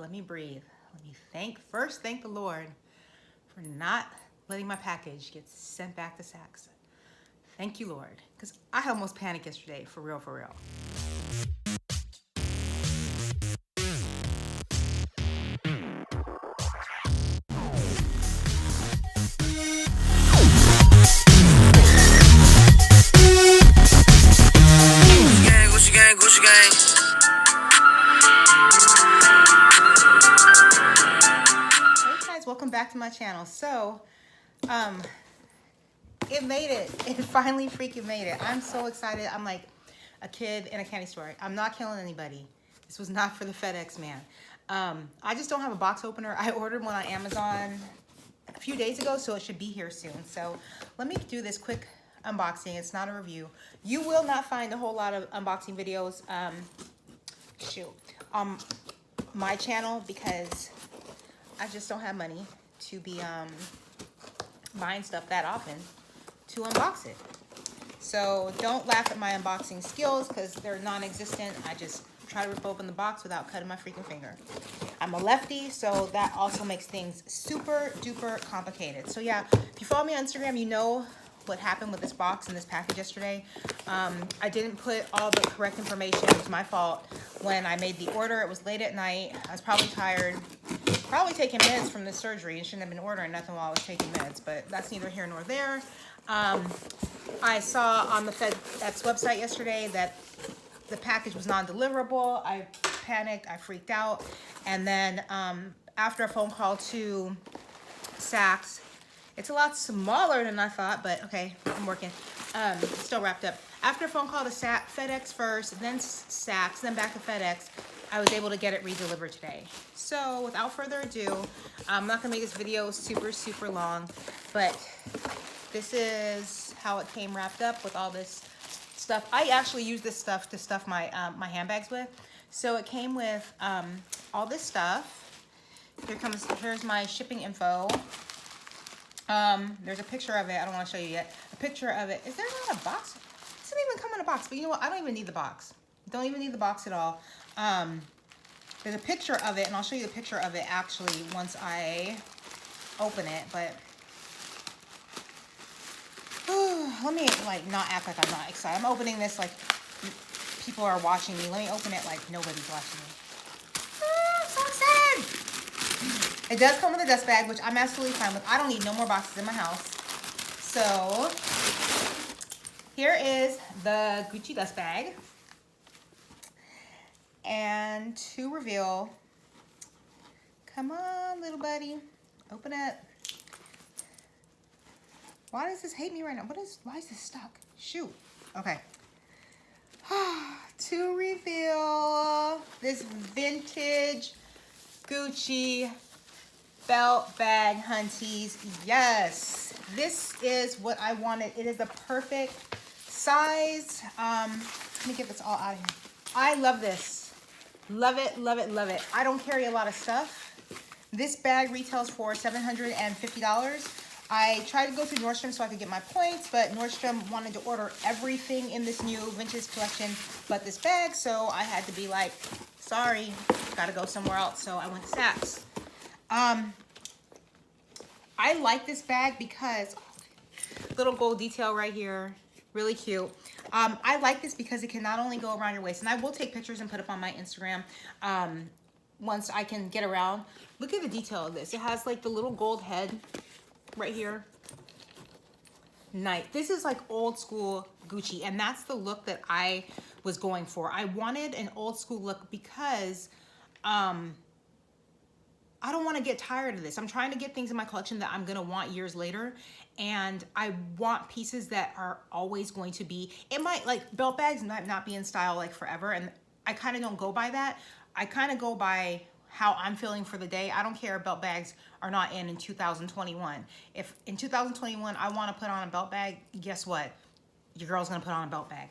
let me breathe. Let me first thank the Lord for not letting my package get sent back to Saks. Thank you, Lord, because I almost panicked yesterday, for real, for real. Gucci gang, Gucci gang. Hey guys, welcome back to my channel. So, it made it. It finally freaking made it. I'm so excited. I'm like a kid in a candy store. I'm not killing anybody. This was not for the FedEx man. I just don't have a box opener. I ordered one on Amazon a few days ago, so it should be here soon. So let me do this quick unboxing. It's not a review. You will not find a whole lot of unboxing videos on my channel because I just don't have money to be buying stuff that often to unbox it. So don't laugh at my unboxing skills because they're non-existent. I just try to rip open the box without cutting my freaking finger. I'm a lefty, so that also makes things super duper complicated. So yeah, if you follow me on Instagram, you know what happened with this box and this package yesterday. I didn't put all the correct information. It was my fault. When I made the order, it was late at night. I was probably tired, probably taking meds from the surgery and shouldn't have been ordering nothing while I was taking meds, but that's neither here nor there. I saw on the FedEx website yesterday that the package was non-deliverable. I panicked, I freaked out. And then after a phone call to Saks, it's a lot smaller than I thought, but okay, I'm working. Still wrapped up. After a phone call to FedEx first, then Saks, then back to FedEx, I was able to get it redelivered today. So without further ado, I'm not gonna make this video super long, but this is how it came wrapped up with all this stuff. I actually use this stuff to stuff my my handbags with. So it came with all this stuff. Here's my shipping info. There's a picture of it. I don't want to show you yet. A picture of it. Is there not a box? It doesn't even come in a box, but you know what? I don't even need the box. Don't even need the box at all. There's a picture of it, and I'll show you the picture of it actually once I open it, but let me like not act like I'm not excited. I'm opening this like people are watching me. Let me open it like nobody's watching me. I'm so excited. It does come with a dust bag, which I'm absolutely fine with. I don't need no more boxes in my house. So here is the Gucci dust bag. And to reveal, come on, little buddy, open it. Why does this hate me right now? Why is this stuck? Shoot. Okay. To reveal this vintage Gucci belt bag, hunties. Yes, this is what I wanted. It is the perfect size. Let me get this all out of here. I love this. Love it, love it, love it. I don't carry a lot of stuff. This bag retails for $750. I tried to go through Nordstrom so I could get my points, but Nordstrom wanted to order everything in this new vintage collection but this bag, so I had to be like, sorry, gotta go somewhere else. So I went to Saks. I like this bag because little gold detail right here, really cute. I like this because it can not only go around your waist, and I will take pictures and put up on my Instagram once I can get around. Look at the detail of this. It has like the little gold head right here. Nice. This is like old school Gucci, and that's the look that I was going for. I wanted an old school look because I don't want to get tired of this. I'm trying to get things in my collection that I'm gonna want years later, and I want pieces that are always going to be, it might, like belt bags might not be in style like forever, and I kind of don't go by that. I kind of go by how I'm feeling for the day. I don't care if belt bags are not in 2021. If in 2021 I want to put on a belt bag, guess what? Your girl's gonna put on a belt bag.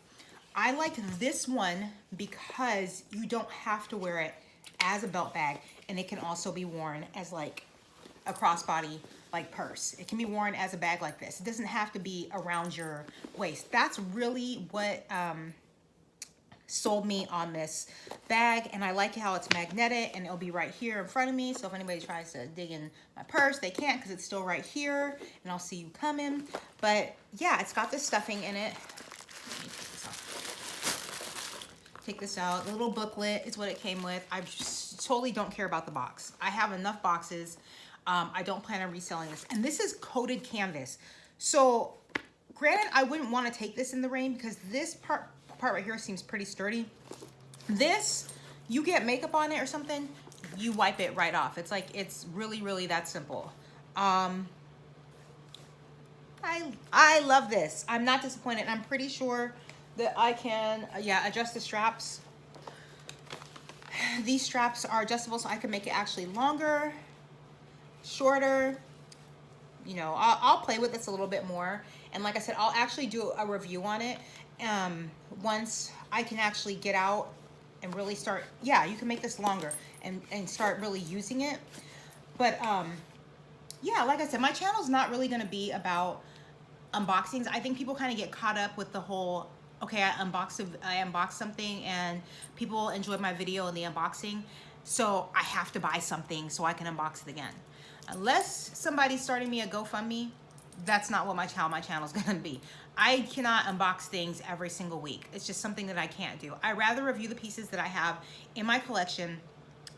I like this one because you don't have to wear it as a belt bag, and it can also be worn as like a crossbody like purse. It can be worn as a bag like this. It doesn't have to be around your waist. That's really what sold me on this bag, and I like how it's magnetic and it'll be right here in front of me. So if anybody tries to dig in my purse, they can't because it's still right here and I'll see you coming. But yeah, it's got this stuffing in it. Take this out. The little booklet is what it came with. I just totally don't care about the box. I have enough boxes. I don't plan on reselling this. And this is coated canvas. So granted, I wouldn't want to take this in the rain because this part right here seems pretty sturdy. This, you get makeup on it or something, you wipe it right off. It's like, it's really, really that simple. I love this. I'm not disappointed. I'm pretty sure that I can, yeah, adjust the straps. These straps are adjustable, so I can make it actually longer, shorter. You know, I'll play with this a little bit more. And like I said, I'll actually do a review on it once I can actually get out and really start. Yeah, you can make this longer and start really using it. But yeah, like I said, my channel's not really going to be about unboxings. I think people kind of get caught up with the whole, okay, I unboxed something and people enjoyed my video in the unboxing, so I have to buy something so I can unbox it again. Unless somebody's starting me a GoFundMe, that's not what my channel's gonna be. I cannot unbox things every single week. It's just something that I can't do. I rather review the pieces that I have in my collection,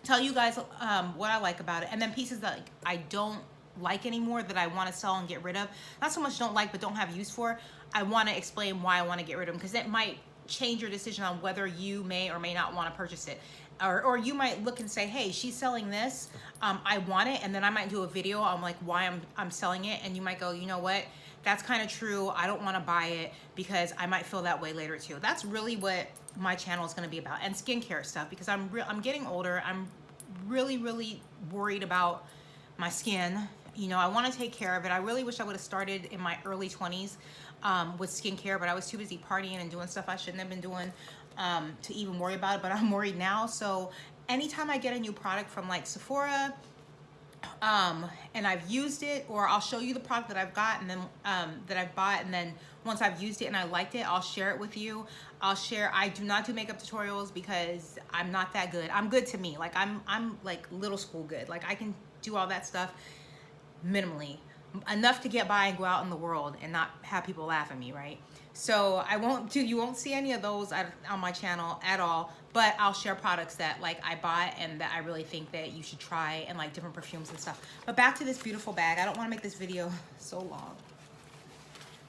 tell you guys what I like about it, and then pieces that I don't like anymore that I want to sell and get rid of. Not so much don't like, but don't have use for. I want to explain why I want to get rid of them, because that might change your decision on whether you may or may not want to purchase it. Or you might look and say, hey, she's selling this, I want it, and then I might do a video on like why I'm selling it, and you might go, you know what, that's kind of true, I don't want to buy it because I might feel that way later too. That's really what my channel is going to be about, and skincare stuff, because I'm getting older. I'm really worried about my skin. You know, I want to take care of it. I really wish I would have started in my early 20s with skincare, but I was too busy partying and doing stuff I shouldn't have been doing to even worry about it. But I'm worried now. So anytime I get a new product from like Sephora and I've used it, or I'll show you the product that I've got and then that I've bought, and then once I've used it and I liked it, I'll share it with you. I do not do makeup tutorials because I'm not that good. I'm good to me. Like I'm like little school good. Like I can do all that stuff minimally, enough to get by and go out in the world and not have people laugh at me, right? So you won't see any of those on my channel at all, but I'll share products that like I bought and that I really think that you should try, and like different perfumes and stuff. But back to this beautiful bag. I don't want to make this video so long.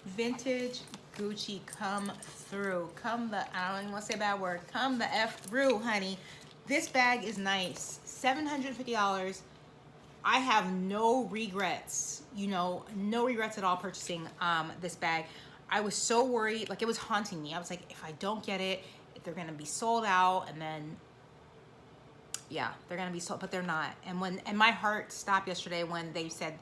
Vintage Gucci, come through. I don't even want to say a bad word. Come the F through, honey. This bag is nice. $750. I have no regrets, you know, no regrets at all purchasing this bag. I was so worried, like it was haunting me. I was like, if I don't get it, they're gonna be sold out, and then, yeah, they're gonna be sold, but they're not. And my heart stopped yesterday when they said,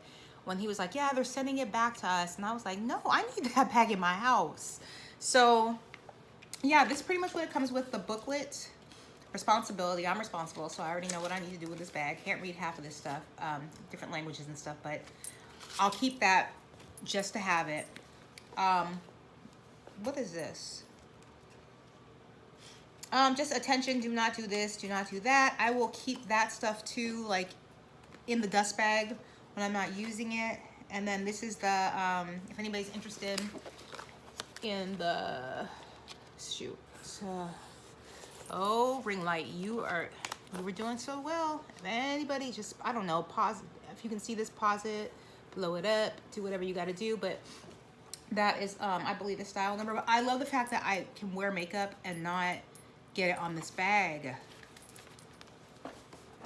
when he was like, yeah, they're sending it back to us. And I was like, no, I need that bag in my house. So yeah, this is pretty much what it comes with. The booklet. Responsibility, I'm responsible, so I already know what I need to do with this bag. Can't read half of this stuff, different languages and stuff, but I'll keep that just to have it. What is this? Just attention, do not do this, do not do that. I will keep that stuff too, like in the dust bag when I'm not using it. And then this is the, if anybody's interested in the, shoot, oh, ring light, you were doing so well. If anybody just, I don't know, pause, if you can see this, pause it, blow it up, do whatever you got to do. But that is, I believe, the style number. But I love the fact that I can wear makeup and not get it on this bag.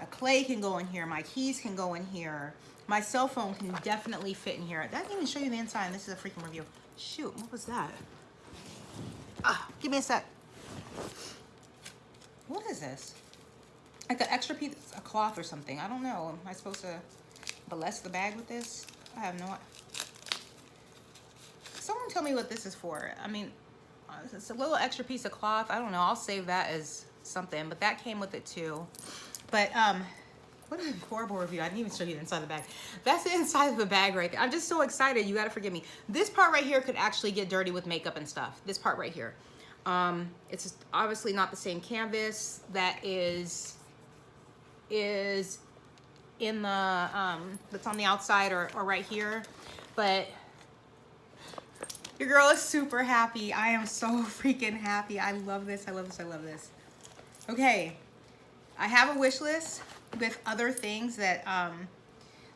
A clay can go in here. My keys can go in here. My cell phone can definitely fit in here. That didn't even show you the inside. This is a freaking review. Shoot, what was that? Give me a sec. What is this? Like an extra piece of cloth or something. I don't know. Am I supposed to bless the bag with this? I have no idea. Someone tell me what this is for. I mean, it's a little extra piece of cloth. I don't know. I'll save that as something. But that came with it too. But what a horrible review. I didn't even show you the inside of the bag. That's the inside of the bag right there. I'm just so excited. You got to forgive me. This part right here could actually get dirty with makeup and stuff. This part right here. It's obviously not the same canvas that is in the that's on the outside or right here, but your girl is super happy. I am so freaking happy. I love this. I love this. I love this. Okay, I have a wish list with other things that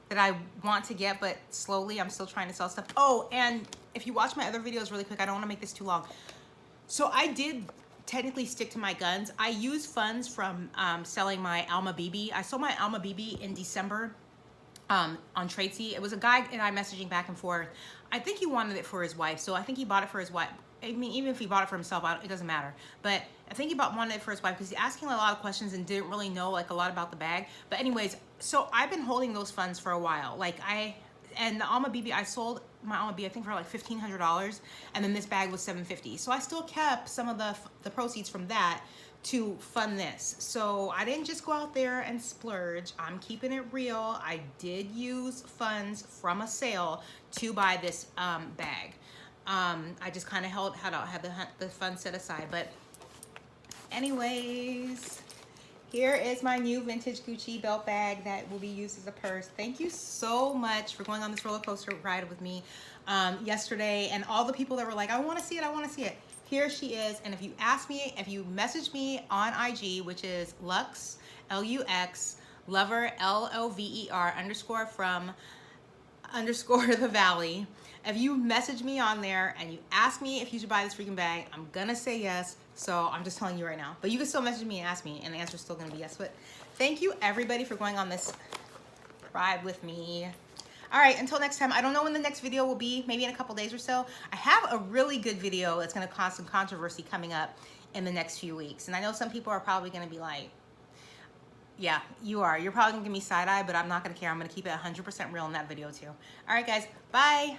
that I want to get, but slowly I'm still trying to sell stuff. Oh, and if you watch my other videos really quick, I don't want to make this too long. So I did technically stick to my guns. I used funds from selling my Alma BB. I sold my Alma BB in December on Tradesy. It was a guy and I messaging back and forth. I think he wanted it for his wife, so I think he bought it for his wife. I mean, even if he bought it for himself, it doesn't matter. But I think he wanted it for his wife because he's asking a lot of questions and didn't really know like a lot about the bag. But anyways, so I've been holding those funds for a while. Like and the Alma BB, I sold my Alma BB I think for like $1,500, and then this bag was $750. So I still kept some of the proceeds from that to fund this. So I didn't just go out there and splurge. I'm keeping it real. I did use funds from a sale to buy this bag. I just kind of had the funds set aside. But anyways, here is my new vintage Gucci belt bag that will be used as a purse. Thank you so much for going on this roller coaster ride with me yesterday, and all the people that were like, I want to see it, I want to see it. Here she is. And if you ask me, if you message me on IG, which is Lux, Lux, lover, LOVER _ the valley. If you message me on there and you ask me if you should buy this freaking bag, I'm gonna say yes. So I'm just telling you right now. But you can still message me and ask me, and the answer is still gonna be yes. But thank you everybody for going on this ride with me. All right, until next time. I don't know when the next video will be, maybe in a couple days or so. I have a really good video that's gonna cause some controversy coming up in the next few weeks. And I know some people are probably gonna be like, yeah, you are. You're probably gonna give me side eye, but I'm not gonna care. I'm gonna keep it 100% real in that video too. All right, guys, bye.